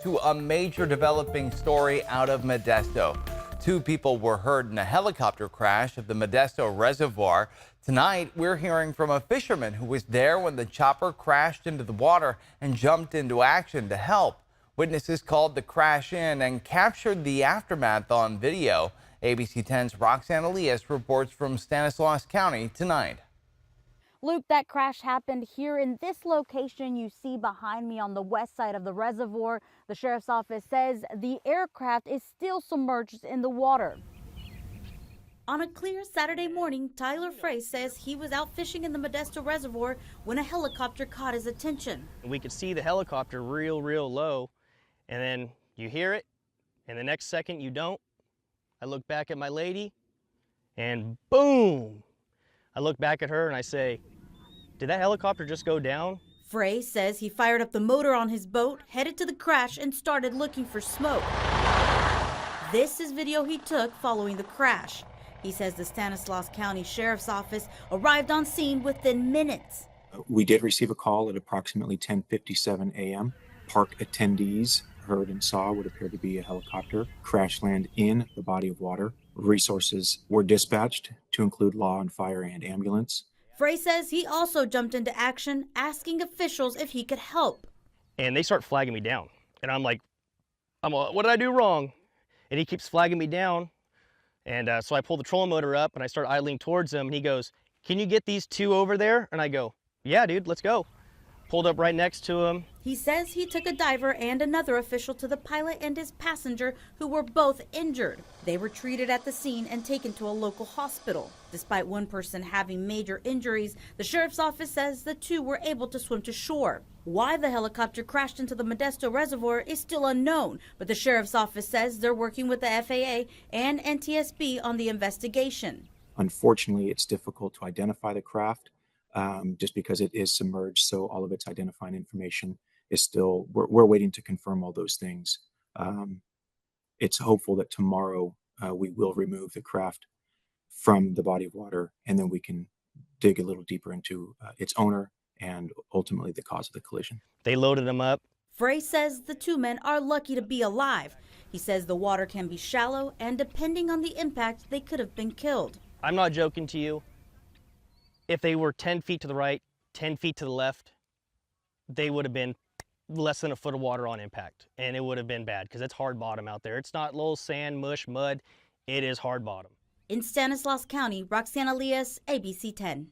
to a major developing story out of Modesto. Two people were hurt in a helicopter crash at the Modesto Reservoir. Tonight, we're hearing from a fisherman who was there when the chopper crashed into the water and jumped into action to help. Witnesses called the crash in and captured the aftermath on video. ABC 10's Roxanne Elias reports from Stanislaus County tonight. Luke, that crash happened here in this location you see behind me on the west side of the reservoir. The sheriff's office says the aircraft is still submerged in the water. On a clear Saturday morning, Tyler Frey says he was out fishing in the Modesto Reservoir when a helicopter caught his attention. We could see the helicopter real low, and then you hear it, and the next second you don't. I look back at my lady, and boom! I look back at her and I say, did that helicopter just go down? Frey says he fired up the motor on his boat, headed to the crash, and started looking for smoke. This is video he took following the crash. He says the Stanislaus County Sheriff's Office arrived on scene within minutes. We did receive a call at approximately 10:57 a.m. Park attendees heard and saw what appeared to be a helicopter crash land in the body of water. Resources were dispatched to include law and fire and ambulance. Frey says he also jumped into action, asking officials if he could help. And they start flagging me down. And I'm like, what did I do wrong? And he keeps flagging me down. And so I pull the trolling motor up and I start idling towards him. And he goes, can you get these two over there? And I go, yeah, dude, let's go. Pulled up right next to him. He says he took a diver and another official to the pilot and his passenger, who were both injured. They were treated at the scene and taken to a local hospital. Despite one person having major injuries, the sheriff's office says the two were able to swim to shore. Why the helicopter crashed into the Modesto Reservoir is still unknown, but the sheriff's office says they're working with the FAA and NTSB on the investigation. Unfortunately, it's difficult to identify the craft. Just because it is submerged, so all of its identifying information is still, we're waiting to confirm all those things. It's hopeful that tomorrow we will remove the craft from the body of water, and then we can dig a little deeper into its owner and ultimately the cause of the collision. They loaded him up. Frey says the two men are lucky to be alive. He says the water can be shallow, and depending on the impact, they could have been killed. I'm not joking to you. If they were 10 feet to the right, 10 feet to the left, they would have been less than a foot of water on impact. And it would have been bad because it's hard bottom out there. It's not little sand, mush, mud. It is hard bottom. In Stanislaus County, Roxanne Elias, ABC 10.